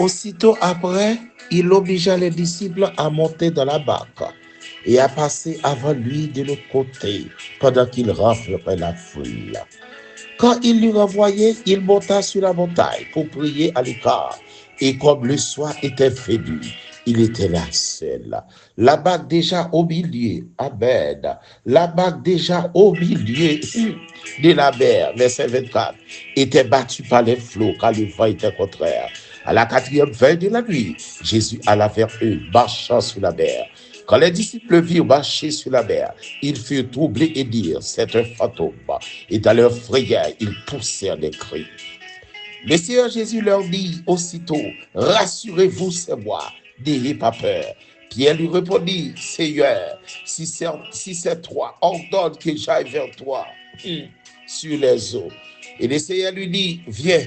Aussitôt après, il obligea les disciples à monter dans la barque et à passer avant lui de l'autre côté pendant qu'il renfermait la foule. Quand il l'eut renvoyé, il monta sur la montagne pour prier à l'écart. Et comme le soir était venu, il était là seul. La barque déjà au milieu, amen. La barque déjà au milieu de la mer, verset 24, était battue par les flots car le vent était contraire. À la quatrième veille de la nuit, Jésus alla vers eux, marchant sur la mer. Quand les disciples virent marcher sur la mer, ils furent troublés et dirent, c'est un fantôme. Et dans leur frayeur, ils poussèrent des cris. Le Seigneur Jésus leur dit aussitôt, rassurez-vous, c'est moi, n'ayez pas peur. Pierre lui répondit, Seigneur, si c'est toi, ordonne que j'aille vers toi sur les eaux. Et le Seigneur lui dit, viens.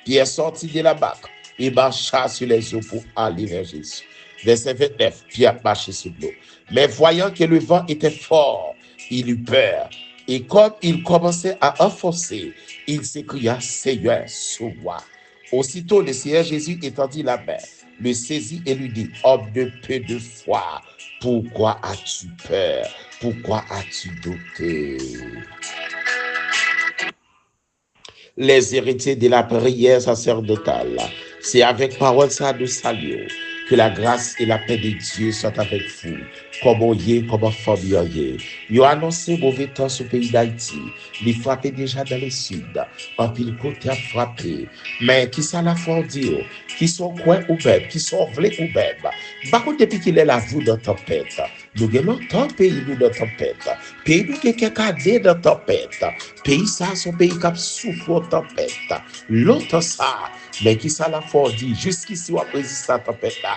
Pierre sortit de la barque et marcha sur les eaux pour aller vers Jésus. Verset 29, Pierre marchait sur l'eau. Mais voyant que le vent était fort, il eut peur. Et comme il commençait à enfoncer, il s'écria, Seigneur, sauve-moi. Aussitôt, le Seigneur Jésus étendit la main, le saisit et lui dit, homme de peu de foi, pourquoi as-tu peur? Pourquoi as-tu douté? Les héritiers de la prière sacerdotale, c'est avec parole ça de salut que la grâce et la paix de Dieu soient avec vous, comme au yé, comme en famille. Ils ont annoncé mauvais temps sur le pays d'Haïti. Les frappés déjà dans le sud. En pile côté à frapper. Mais qui ça la fois dire? Qui sont coin ou même? Qui sont vlés ou même? Par contre, depuis qu'il est là, vous dans tempête. Nous avons longtemps pays nous dans tempête. Pays nous qui quelques années dans tempête. Pays ça, son pays qui souffre en tempête. Longtemps ça. Mais qui ça la fois dit? Jusqu'ici, on a résisté à la tempête là.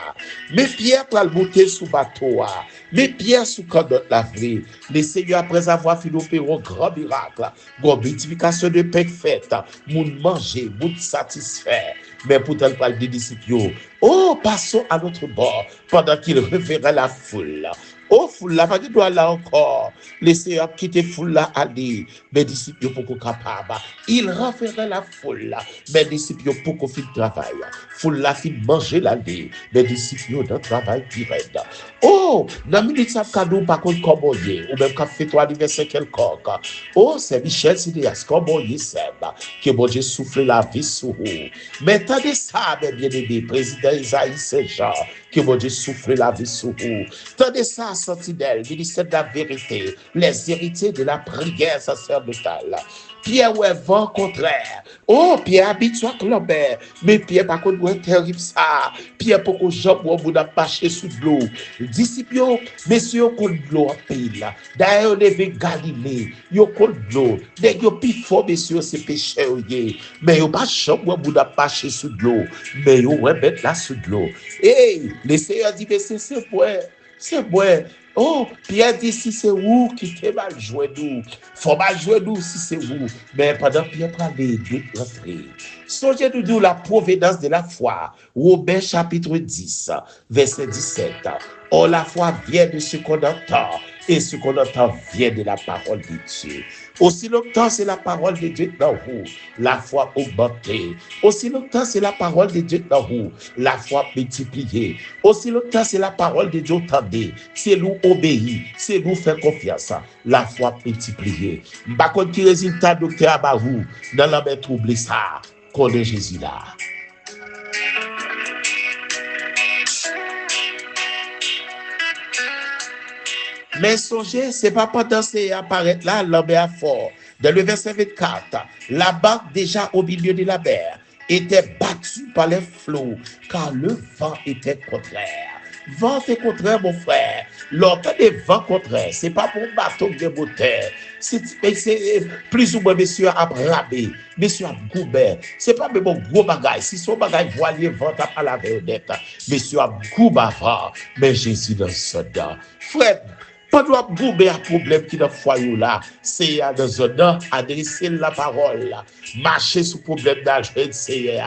Mais Pierre pour le monter sous bateau. Mais Pierre sous canot la vraie. Le Seigneur, après avoir fait opérer un grand miracle, une multiplication de pain faite, moun manger, moun satisfait. Mais pourtant, le parle des disciples, oh, passons à notre bord pendant qu'il révérait la foule. Oh, foule là, pas de doigt là encore. Le Seigneur quitter foule là, aller. Mes disciples pour qu'on capable. Il renverrait la foule là. Mes disciples pour qu'on finisse le travail. Foule là, fin manger la vie. Mes disciples dans le travail direct. Oh, dans minute ça cadeau par contre comme on y ou même quand fait toi anniversaire quelconque. Oh, c'est Michel Sidéas comme on y sait que bon Dieu souffle la vie sur vous. Mais attendez ça, mes bien-aimés, président Isaïe Saint-Jean, que bon Dieu souffle la vie sur vous. Attendez ça, sentinelle, ministère de la vérité, les héritiers de la prière sacerdotale. Pierre ouais vent contraire. Oh, Pierre habitué à Clobert. Mais Pierre par contre ouais terrible ça. Pierre pour que Jean ou vous n'a marché sous l'eau. Disciples, messieurs, qu'on de l'eau en pays là. D'ailleurs, on est Galilée. Yo qu'on de l'eau. Dès que plus fort, messieurs, c'est péché. Mais yo pas Jean ou vous n'a marché sous l'eau. Mais yo ouais mettre là sous l'eau. Et le Seigneur dit, mais c'est vrai. C'est vrai. Oh, Pierre dit si c'est vous qui t'es mal joué nous, faut mal jouer nous si c'est vous. Mais pendant Pierre prend les deux rentrer. Songez-nous de la providence de la foi. Romains chapitre 10, verset 17. Oh, la foi vient de ce qu'on entend, et ce qu'on entend vient de la parole de Dieu. Aussi longtemps c'est la parole de Dieu dans vous, la foi augmentée. Aussi longtemps c'est la parole de Dieu dans vous, la foi multipliée. Aussi longtemps c'est la parole de Dieu entendée, c'est nous obéir, c'est nous faire confiance, la foi multipliée. Par contre, qui résultat docteur Abarou dans la main trouble ça, qu'on est Jésus là. Mais songez, c'est pas pendant ces apparaître là, l'homme est fort. Dans le verset 24, la barque déjà au milieu de la mer était battue par les flots, car le vent était contraire. Vent est contraire, mon frère. L'autre des vents contraires, c'est pas pour bateau de moteur. C'est plus ou moins monsieur a brabé, monsieur a goubé. C'est pas même un gros bagage. Si son bagage voilier vent à la vedette, monsieur a goubé avant. Mais Jésus dans ce temps. Frère, pas doit gouber un problème qui dans foyer là, c'est dans un an adresser la parole, marcher sur problème d'argent, c'est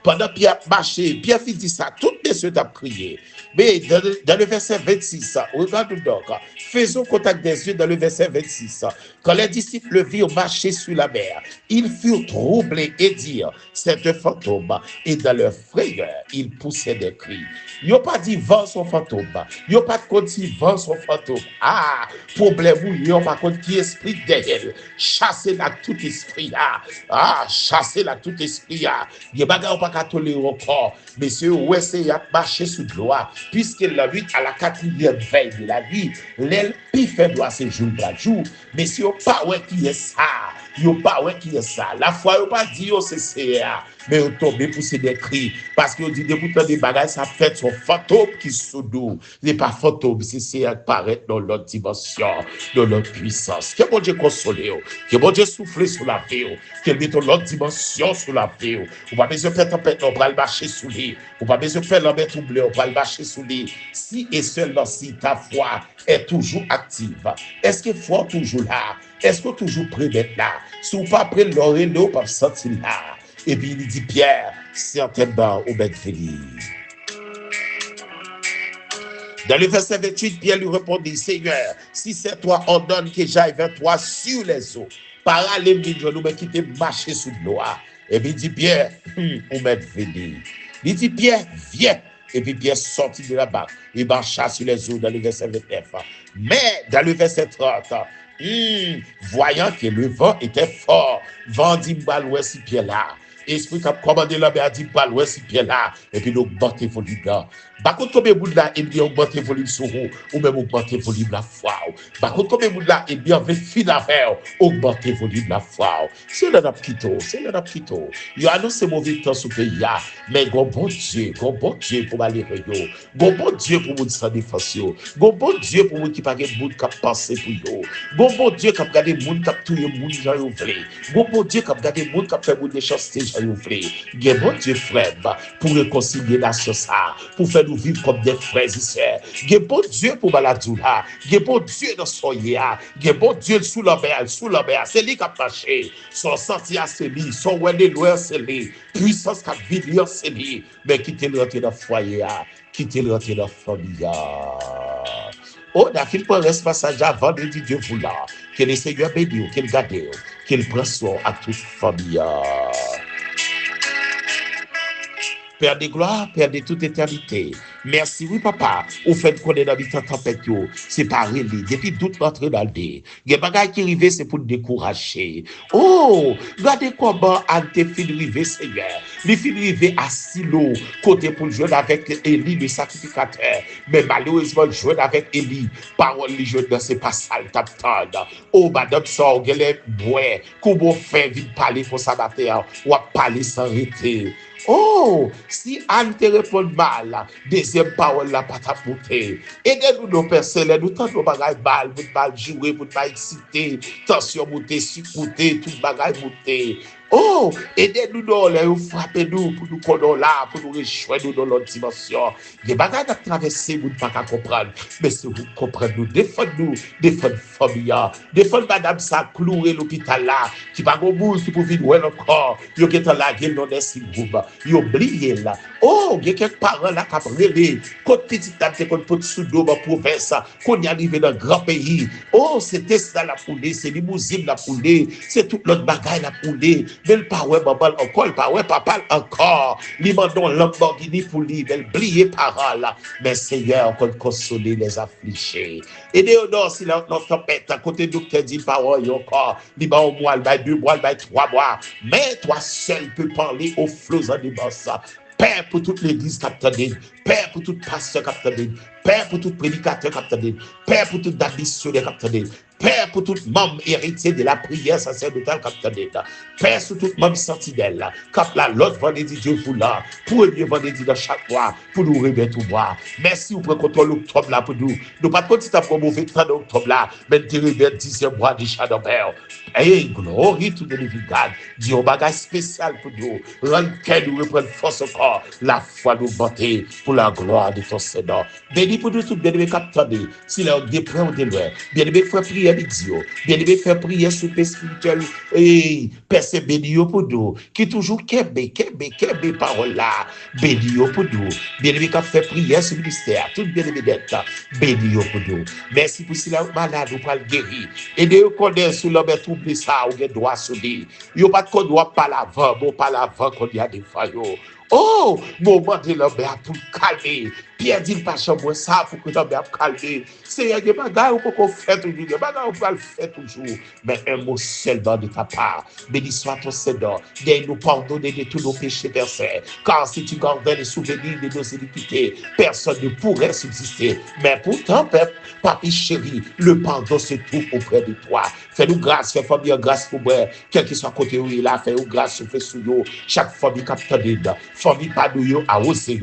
Pendant Pierre marchait, Pierre fit dire ça, toutes les cieux t'a crié. Mais dans le verset 26, regarde donc, faisons contact des yeux dans le verset 26. Quand les disciples le virent marcher sur la mer, ils furent troublés et dirent, c'est un fantôme. Et dans leur frayeur, ils poussaient des cris. Ils n'ont pas dit vent son fantôme. Ils n'ont pas dit vent son fantôme. Ah, problème, ils n'ont pas contre qui esprit derrière. Chassez là tout esprit là. Ah, chassez là tout esprit là. Il n'y a pas tolérer encore. Messieurs, où est-ce à marcher sous l'eau? Puisque la nuit à la quatrième veille de la nuit, l'aile plus faible à ce jour par jour. Messieurs, pas ouais qui est ça. Yo pas ouais qui est ça. La foi yo pas dit yo c'est ça. Mais yo tombé pour ces des cris parce que yo dit depuis des bagages ça fait son fantôme qui sous nous. n'est pas fantôme, c'est apparaître dans l'autre dimension, dans l'autre puissance. Que bon Dieu console yo, que bon Dieu souffle sur la vie, qu'il mette l'autre dimension sur la vie. Ou pas besoin de faire tempête, on va le marcher sous lui. Ou pas besoin de faire l'homme troublé, on va le marcher sous lui. Si et seulement si ta foi est toujours active, est-ce que foi toujours là? Est-ce que toujours prêt d'être là? Si vous pas prêt l'oreille, l'eau pas sentir là. Et puis il dit Pierre, certainement au bête fini. Dans le verset 28, Pierre lui répondit, Seigneur, si c'est toi, ordonne que j'aille vers toi sur les eaux. Par là, les nous me quitter marcher sous l'eau. Et puis il dit Pierre, au bête fini. Il dit Pierre, viens. Et puis Pierre sortit de la barque. Il marcha sur les eaux dans le verset 29. Mais dans le verset 30, voyant que le vent était fort, vent dit baloué si Pierre là. Esprit qui a commandé la mer a dit baloué si Pierre là. Et puis l'augmenter volume là. Par contre, combien de monde là, et bien augmenter volume sur vous, ou même augmenter volume la foi. Par contre, combien de monde là, et bien veut finir affaire, augmenter volume la foi. C'est le napkito, c'est le napkito. Il y a annoncé mauvais temps sur le pays, mais bon Dieu pour aller réyo. Bon Dieu pour vous sans défense. Bon Dieu pour vous qui pas de monde qui penser pour yo. Bon Dieu qui a regardé monde qui tuer monde j'en ouvrir. Bon Dieu qui a regardé monde qui fait monde déchanter j'en ouvrir. Bon Dieu frère pour réconcilier la chose ça, pour faire nous vivre comme des frères et sœurs. Bon Dieu pour maladou là. Bon Dieu dans soyer. Bon Dieu sous la mer, c'est lui qui a marché. Son senti à c'est lui, son wende loin c'est lui. Puissance qui a vivre c'est lui. Mais quittez le rentrer dans le foyer, quittez le rentrer dans la famille. Oh, David prend responsable avant de dire Dieu vous là. Que le Seigneur bénisse, qu'il garde, qu'il prenne soin à toute famille. Père de gloire, Père de toute éternité. Merci, oui, papa. Au fait qu'on est dans la tempête, c'est pas réel. Depuis toute notre dans le dé. Les bagages qui arrivent, c'est pour décourager. Oh, regardez comment Anne te fait arriver, Seigneur. Les filles arrivées à Silo, côté pour jouer avec Élie, le sacrificateur. Mais malheureusement, jouer avec Élie, parole, les jeunes, c'est pas ça, le taptade. Oh, madame, ça, on est bois. Comment faire vite parler pour ça, matin, ou à parler sans arrêter. Oh, si Anne te répond mal, deuxième parole la pas t'apporter. Aidez-nous nos personnes, nous tant nos bagages mal, vous mal jouer, vous pas exciter, tension monter, sucouter, tout bagage monter. Oh, aidez-nous dans les frappez-nous pour nous connaître là, pour nous réjouir dans notre dimension. Les bagages à traverser, vous ne pas comprendre. Mais si vous comprenez, nous défendons famille, défendons madame ça, clouer l'hôpital là, qui va au bout, qui peut vivre encore. Yo qui est là, qui est dans des groupe. Yo oublié là. Oh, il y a quelques parents là qui ont relé. Quand petit à petit, quand petit sous dans la province, qu'on y arrive dans un grand pays. Oh, c'était ça la poulet, c'est limousine la poulet, c'est tout l'autre bagaille la poulet. Mais le pas ouais maman encore, le pas ouais papa encore. Li mandon Lamborghini pour lui, mais oublié parole. Mais Seigneur, encore consoler les affligés. Et Léonore, si la tempête, à côté de docteur dit parole encore, li ba au mois, il ba 2 mois, il ba 3 mois. Mais toi seul peux parler aux flots en démence. Père pour toute l'église capitaine, Père pour tout pasteur capitaine, Père pour tout prédicateur capitaine, Père pour tout missionnaire capitaine, Père pour tout membre héritier de la prière sacerdotale capitaine, Père sur tout membre sentinelle, cap la l'autre vendredi Dieu vous là, premier vendredi dans chaque mois, pour nous réveiller tout voir. Merci pour contrôle l'octobre là pour nous. Nous pas de petit pour mauvais temps d'octobre là, mais tu réveilles 10e mois du Shadow Père. Et glory to the living God. Dieu un bagage spécial pour nous. Rendre que nous reprendre force encore. La foi nous monter pour la gloire de ton Seigneur. Béni pour nous tous, bien-aimés capitaine. Si là, on est prêt, on est loin. Bien-aimés, frère, prier après-midi. Bien-aimé, fait prière sur le spirituel. Et Père béni pour nous. Qui toujours kebe parole là. Béni pour nous. Bien-aimé, qui fait prière sur le ministère. Tout bien-aimé d'être. Béni pour nous. Merci pour si la malade ou pas le guérir. Et de connaître sur l'homme trouble ça ou des droits sur lui. Yo pas qu'on doit pas l'avant, bon pas l'avant qu'on y a des faillots. Oh, moment de l'homme a pour calmer. Pierre dit pas chambre ça pour que l'homme a calmer. C'est des bagages qu'on fait toujours, des bagages qu'on va le faire toujours. Mais un mot seulement de ta part. Béni soit ton Seigneur. Viens nous pardonner de tous nos péchés versés. Car si tu gardais les souvenirs de nos iniquités, personne ne pourrait subsister. Mais pourtant, peuple, papi chéri, le pardon se trouve auprès de toi. Fais-nous grâce, fais famille grâce pour moi. Quel que soit côté où il a, fais-nous grâce, fais sous nous. Chaque famille capte dedans. Famille pas de yo, à oser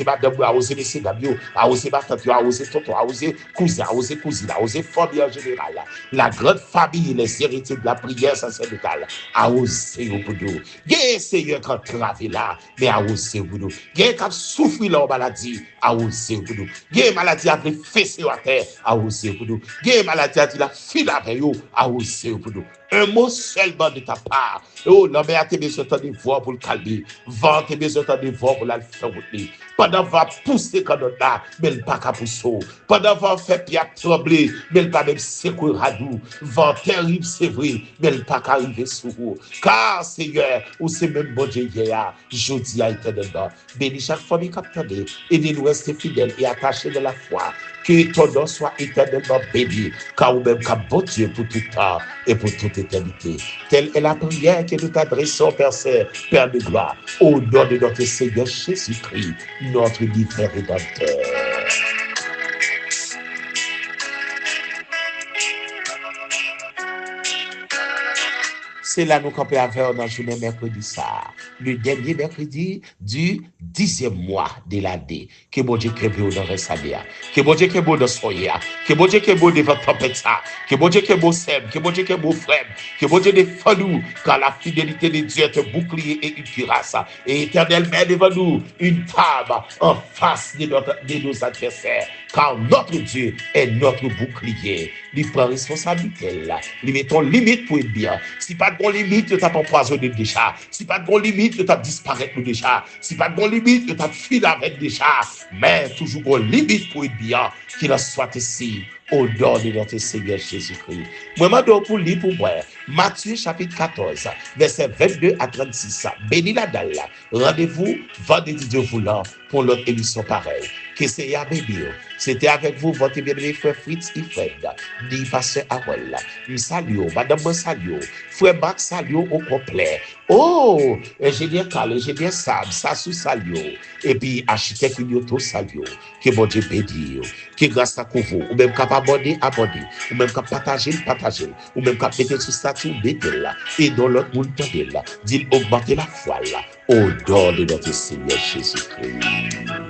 madame, à oser messieurs d'amis, à oser ma tante, à oser tonton, à oser cousin, à oser cousine, à oser famille en général. La grande famille, les héritiers de la prière sacerdotale, à oser au bout d'eau. Gay Seigneur quand travé là, mais à oser au bout d'eau. Gay quand souffrir la maladie, à oser au bout d'eau. Gay maladie a fait fesser à terre, à oser au bout d'eau. Gay maladie a dit la file avec eux, à oser au bout d'eau. Un mot seulement de ta part. Oh, non, mais à tes besoins de voix pour le calmer. Vent tes besoins de voix pour la faire rouler. Pendant va pousser quand on a, mais le pas qu'à pousser. Pendant va faire pierre trembler, mais le pas même secouer radou. Vent terrible, c'est vrai, mais le pas qu'à arriver sur vous. Car Seigneur, ou c'est même bon Dieu hier, jeudi à éternellement. Bénis chaque famille qui attendait, et nous rester fidèles et attachés de la foi. Que ton nom soit éternellement béni, car ou même qu'à bon Dieu pour tout temps et pour toute éternité. Telle est la prière que nous t'adressons, Père Saint, Père de gloire, au nom de notre Seigneur Jésus-Christ, notre livreur rédempteur. C'est là nous campons avec dans la journée mercredi ça. Le dernier mercredi du 10e mois de l'année. Que bon Dieu crée dans le sabia. Que bon Dieu crée dans soya. Que bon Dieu crée devant tempête ça. Que bon Dieu crée beau sème. Que bon Dieu crée beau frère. Que bon Dieu défend nous. Car la fidélité de Dieu est un bouclier et une cuirasse. Et éternel met devant nous une table en face de nos adversaires. Car notre Dieu est notre bouclier. Il prend responsabilité là. Il met ton limite pour être bien. Si pas de bon limite, tu t'as empoisonné déjà. Si pas de bon limite, tu t'as disparaître déjà. Si pas de bon limite, tu t'as fui avec déjà. Mais toujours bon limite pour être bien. Qu'il en soit ici. Au nom de notre Seigneur Jésus-Christ. Moi, je pour lire pour moi. Matthieu chapitre 14, verset 22 à 36. Béni la dalle. Rendez-vous vendredi de voulant pour l'autre émission pareille. Que c'est ya bébé. C'était avec vous, votre bien-aimé frère Fritz Ifred, dit pasteur Harold. Salut, madame Salut, frère Max Salut au complet. Oh, ingénieur Carl, ingénieur Sam, Sassou Salut. Et puis, architecte Yoto Salut. Que bon Dieu bénisse. Que grâce à vous, ou même capable abonner, ou même capable partager, ou même capable mettre sur statut, mettez là. Et dans l'autre monde, tendez là. Dit augmenter la foi là. Au nom de notre Seigneur Jésus-Christ.